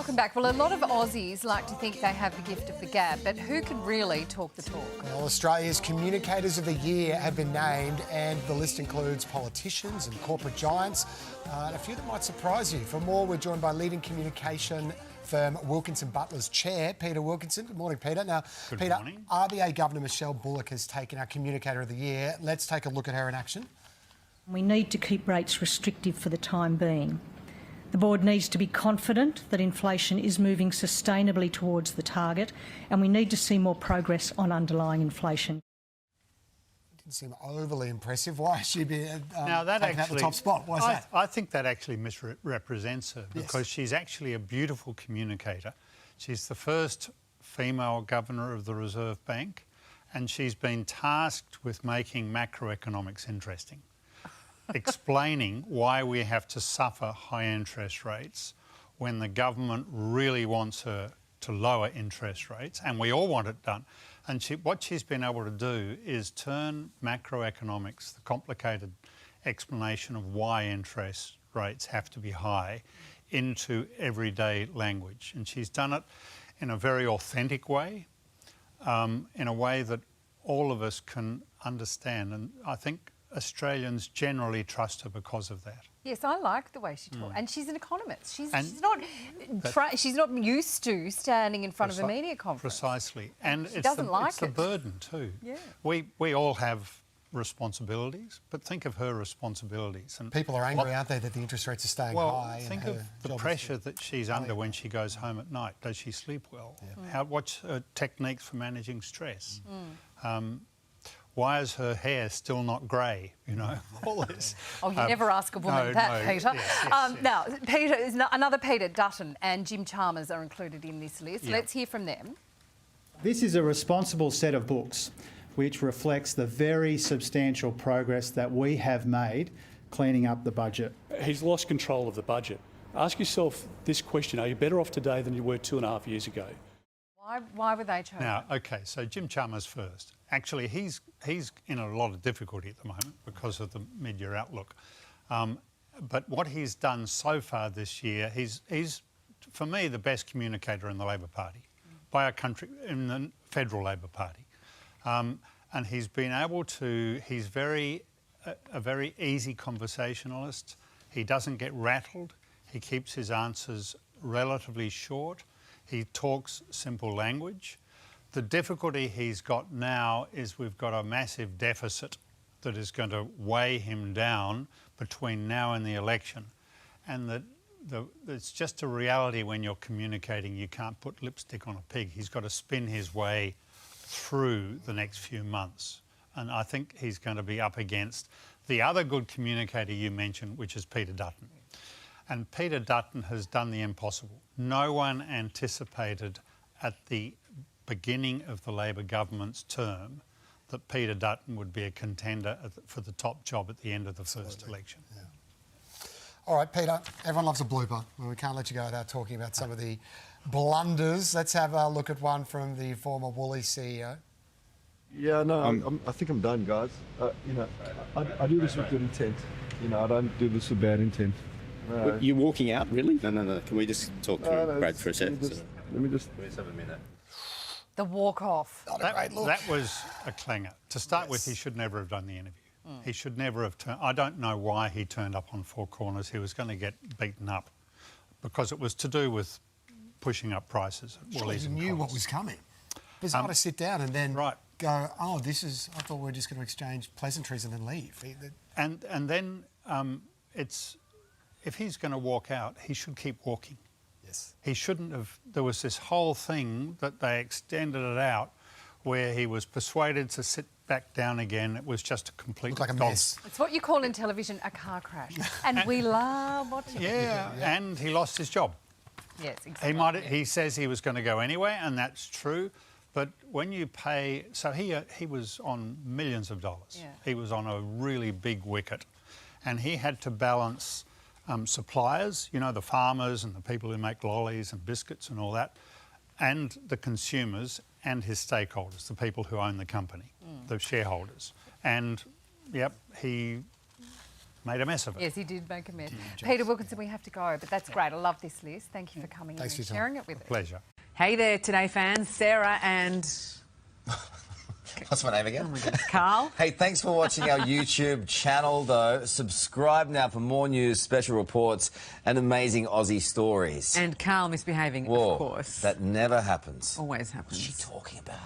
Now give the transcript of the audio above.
Welcome back. Well, a lot of Aussies like to think they have the gift of the gab, but who can really talk the talk? Well, Australia's Communicators of the Year have been named, and the list includes politicians and corporate giants, and a few that might surprise you. For more, we're joined by leading communication firm Wilkinson Butler's chair, Peter Wilkinson. Good morning, Peter. Now, Good Peter, morning. RBA Governor Michelle Bullock has taken our Communicator of the Year. Let's take a look at her in action. We need to keep rates restrictive for the time being. The board needs to be confident that inflation is moving sustainably towards the target, and we need to see more progress on underlying inflation. Didn't seem overly impressive. Why has she been Now that taken out the top spot? Why is that? I think that actually misrepresents her because she's actually a beautiful communicator. She's the first female governor of the Reserve Bank, and she's been tasked with making macroeconomics interesting. Explaining why we have to suffer high interest rates when the government really wants her to lower interest rates, and we all want it done. And what she's been able to do is turn macroeconomics, the complicated explanation of why interest rates have to be high, into everyday language. And she's done it in a very authentic way, in a way that all of us can understand. And I think Australians generally trust her because of that. Yes, I like the way she talks, and she's an economist. She's not used to standing in front of a media conference. Precisely, and she doesn't like it's the burden too. Yeah. We all have responsibilities, but think of her responsibilities. And people are angry, aren't they, that the interest rates are staying high? Think of the pressure that she's under when she goes home at night. Does she sleep well? Yeah. What's her techniques for managing stress? Why is her hair still not grey? You know, all this. Oh, you never ask a woman that, Peter. Yes. Now, Peter is another Peter, Dutton and Jim Chalmers are included in this list. Yeah. Let's hear from them. This is a responsible set of books which reflects the very substantial progress that we have made cleaning up the budget. He's lost control of the budget. Ask yourself this question: are you better off today than you were 2.5 years ago? Why were they chosen? Now, OK, so Jim Chalmers first. Actually, he's in a lot of difficulty at the moment because of the mid-year outlook. But what he's done so far this year, he's for me, the best communicator in the Labor Party, by a country, in the Federal Labor Party. And he's been able to, he's a very easy conversationalist. He doesn't get rattled. He keeps his answers relatively short. He talks simple language. The difficulty he's got now is we've got a massive deficit that is going to weigh him down between now and the election. And it's just a reality when you're communicating. You can't put lipstick on a pig. He's got to spin his way through the next few months. And I think he's going to be up against the other good communicator you mentioned, which is Peter Dutton. And Peter Dutton has done the impossible. No one anticipated at the beginning of the Labor government's term that Peter Dutton would be a contender for the top job at the end of the first election. Yeah. All right, Peter, everyone loves a blooper. Well, we can't let you go without talking about some of the blunders. Let's have a look at one from the former Woolly CEO. Yeah, no, I think I'm done, guys. I do this with good intent. I don't do this with bad intent. No. You're walking out, really? No. Can we just talk through Brad for a second? Let me just have a minute. The walk-off. Not a great look. That was a clanger. To start with, he should never have done the interview. He should never have turned... I don't know why he turned up on Four Corners. He was going to get beaten up because it was to do with pushing up prices at Woolies and He knew Coles. what was coming. Bizarre to sit down and then go, oh, I thought we were just going to exchange pleasantries and then leave. And then if he's going to walk out, he should keep walking. Yes. He shouldn't have... There was this whole thing that they extended it out where he was persuaded to sit back down again. It was just a complete... Looked like a mess. It's what you call in television a car crash. And we love watching it. Yeah, and he lost his job. Yes, exactly. He says he was going to go anyway, and that's true. But when you pay... So he was on millions of dollars. Yeah. He was on a really big wicket. And he had to balance suppliers, the farmers and the people who make lollies and biscuits and all that, and the consumers and his stakeholders, the people who own the company, the shareholders. And, he made a mess of it. Yes, he did make a mess. Peter Wilkinson, we have to go, but that's great. I love this list. Thank you for coming in and sharing it with us. Pleasure. Hey there, Today fans. Sarah and... What's my name again? Oh my God. Carl. Hey, thanks for watching our YouTube channel, though. Subscribe now for more news, special reports, and amazing Aussie stories. And Carl misbehaving, Whoa, of course. That never happens. Always happens. What's she talking about?